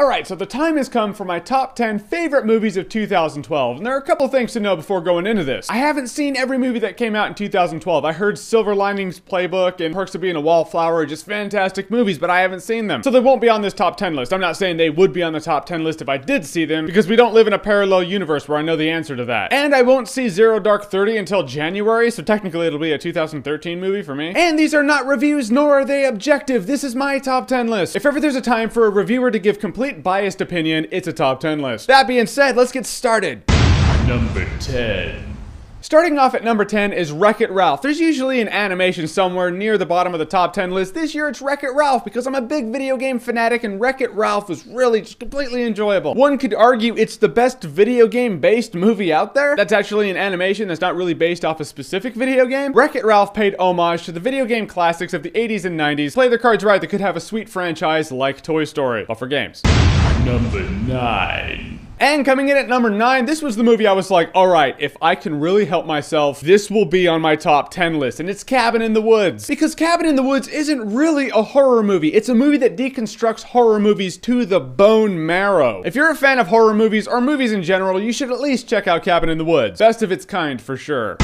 Alright, so the time has come for my top 10 favorite movies of 2012, and there are a couple things to know before going into this. I haven't seen every movie that came out in 2012. I heard Silver Linings Playbook and Perks of Being a Wallflower are just fantastic movies, but I haven't seen them. So they won't be on this top 10 list. I'm not saying they would be on the top 10 list if I did see them, because we don't live in a parallel universe where I know the answer to that. And I won't see Zero Dark 30 until January, so technically it'll be a 2013 movie for me. And these are not reviews, nor are they objective. This is my top 10 list. If ever there's a time for a reviewer to give complete biased opinion, it's a top 10 list. That being said, let's get started. Number 10. Starting off at number 10 is Wreck-It Ralph. There's usually an animation somewhere near the bottom of the top 10 list. This year it's Wreck-It Ralph because I'm a big video game fanatic and Wreck-It Ralph was really just completely enjoyable. One could argue it's the best video game based movie out there. That's actually an animation that's not really based off a specific video game. Wreck-It Ralph paid homage to the video game classics of the 80s and 90s. Play their cards right, they could have a sweet franchise like Toy Story, but for games. Number 9. And coming in at number 9, this was the movie I was like, alright, if I can really help myself, this will be on my top 10 list, and it's Cabin in the Woods. Because Cabin in the Woods isn't really a horror movie, it's a movie that deconstructs horror movies to the bone marrow. If you're a fan of horror movies, or movies in general, you should at least check out Cabin in the Woods. Best of its kind, for sure.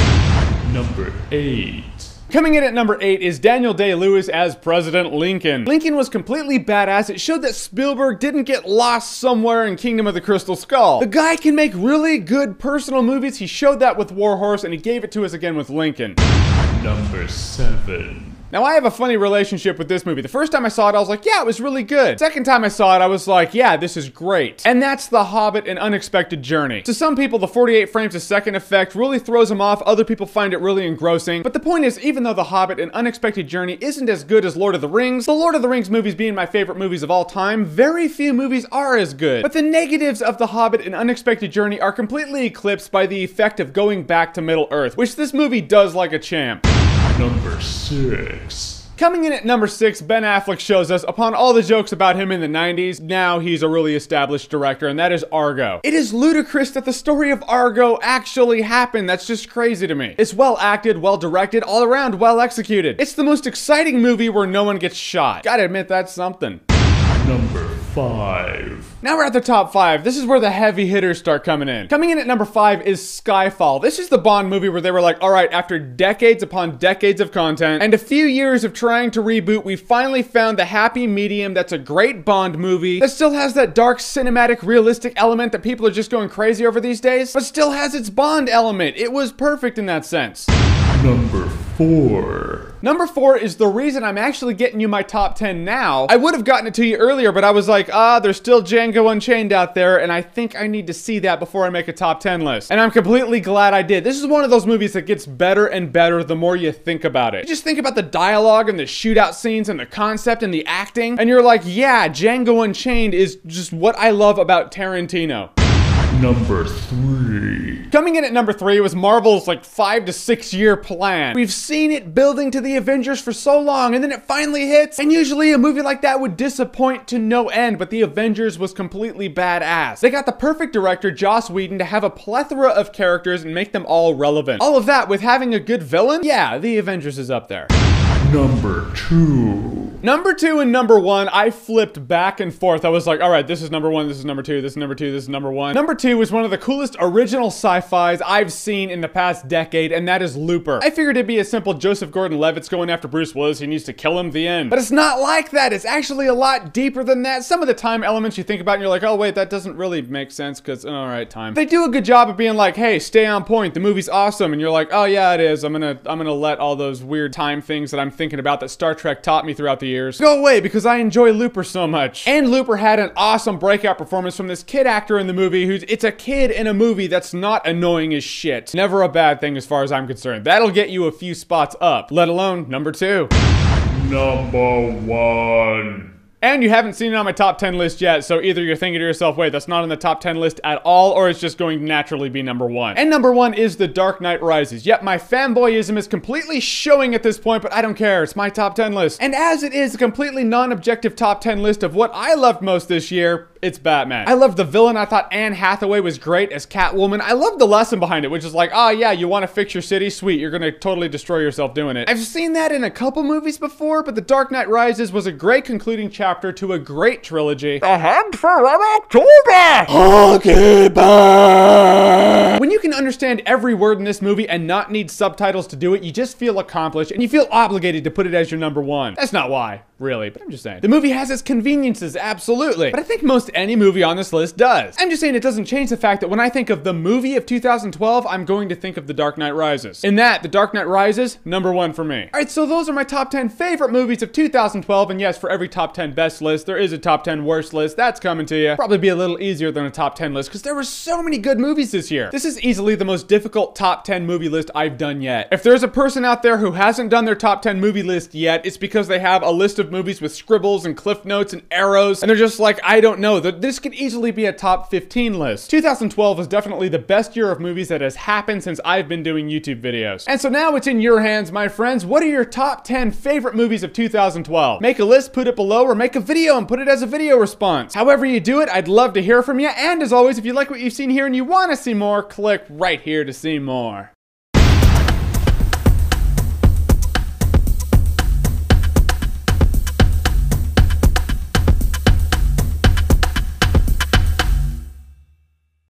Number 8. Coming in at number 8 is Daniel Day-Lewis as President Lincoln. Lincoln was completely badass. It showed that Spielberg didn't get lost somewhere in Kingdom of the Crystal Skull. The guy can make really good personal movies. He showed that with War Horse, and he gave it to us again with Lincoln. Number 7. Now, I have a funny relationship with this movie. The first time I saw it, I was like, yeah, it was really good. Second time I saw it, I was like, yeah, this is great. And that's The Hobbit: An Unexpected Journey. To some people, the 48 frames a second effect really throws them off. Other people find it really engrossing. But the point is, even though The Hobbit: An Unexpected Journey isn't as good as Lord of the Rings, the Lord of the Rings movies being my favorite movies of all time, very few movies are as good. But the negatives of The Hobbit: An Unexpected Journey are completely eclipsed by the effect of going back to Middle-earth, which this movie does like a champ. Number 6. Coming in at number 6, Ben Affleck shows us, upon all the jokes about him in the 90s, now he's a really established director, and that is Argo. It is ludicrous that the story of Argo actually happened. That's just crazy to me. It's well acted, well directed, all around well executed. It's the most exciting movie where no one gets shot. Gotta admit, that's something. Number 5. Now we're at the top 5. This is where the heavy hitters start coming in. Coming in at number 5 is Skyfall. This is the Bond movie where they were like, alright, after decades upon decades of content and a few years of trying to reboot, we finally found the happy medium that's a great Bond movie that still has that dark, cinematic, realistic element that people are just going crazy over these days, but still has its Bond element. It was perfect in that sense. Number 4. Number 4 is the reason I'm actually getting you my top 10 now. I would have gotten it to you earlier, but I was like, there's still Django Unchained out there, and I think I need to see that before I make a top 10 list. And I'm completely glad I did. This is one of those movies that gets better and better the more you think about it. You just think about the dialogue and the shootout scenes and the concept and the acting, and you're like, yeah, Django Unchained is just what I love about Tarantino. Number 3. Coming in at number 3 was Marvel's like 5 to 6 year plan. We've seen it building to the Avengers for so long, and then it finally hits, and usually a movie like that would disappoint to no end, but the Avengers was completely badass. They got the perfect director, Joss Whedon, to have a plethora of characters and make them all relevant. All of that with having a good villain? Yeah, the Avengers is up there. Number 2. Number 2 and number 1, I flipped back and forth. I was like, all right, this is number 1, this is number 2, this is number 2, this is number 1. Number 2 was one of the coolest original sci-fis I've seen in the past decade, and that is Looper. I figured it'd be a simple Joseph Gordon-Levitt's going after Bruce Willis, he needs to kill him, the end. But it's not like that. It's actually a lot deeper than that. Some of the time elements you think about and you're like, oh wait, that doesn't really make sense because, all right, time. They do a good job of being like, hey, stay on point, the movie's awesome, and you're like, oh yeah, it is. I'm gonna let all those weird time things that I'm thinking about that Star Trek taught me throughout the years go away because I enjoy Looper so much. And Looper had an awesome breakout performance from this kid actor in the movie it's a kid in a movie that's not annoying as shit. Never a bad thing as far as I'm concerned. That'll get you a few spots up, let alone number 2. Number 1. And you haven't seen it on my top 10 list yet, so either you're thinking to yourself, wait, that's not on the top 10 list at all, or it's just going to naturally be number 1. And number 1 is The Dark Knight Rises. Yep, my fanboyism is completely showing at this point, but I don't care. It's my top 10 list. And as it is a completely non-objective top 10 list of what I loved most this year, it's Batman. I loved the villain. I thought Anne Hathaway was great as Catwoman. I loved the lesson behind it, which is like, oh yeah, you want to fix your city? Sweet, you're gonna totally destroy yourself doing it. I've seen that in a couple movies before, but The Dark Knight Rises was a great concluding chapter chapter to a great trilogy. The Hunt for Red October! When you can understand every word in this movie and not need subtitles to do it, you just feel accomplished and you feel obligated to put it as your number one. That's not why, really, but I'm just saying. The movie has its conveniences, absolutely, but I think most any movie on this list does. I'm just saying it doesn't change the fact that when I think of the movie of 2012, I'm going to think of The Dark Knight Rises. In that, The Dark Knight Rises, number one for me. Alright, so those are my top 10 favorite movies of 2012, and yes, for every top 10 best list, there is a top 10 worst list. That's coming to you. Probably be a little easier than a top 10 list, because there were so many good movies this year. This is easily the most difficult top 10 movie list I've done yet. If there's a person out there who hasn't done their top 10 movie list yet, it's because they have a list of movies with scribbles and cliff notes and arrows, and they're just like, I don't know, this could easily be a top 15 list. 2012 is definitely the best year of movies that has happened since I've been doing YouTube videos. And so now it's in your hands, my friends. What are your top 10 favorite movies of 2012? Make a list, put it below, or make a video and put it as a video response. However you do it, I'd love to hear from you. And as always, if you like what you've seen here and you want to see more, click right here to see more.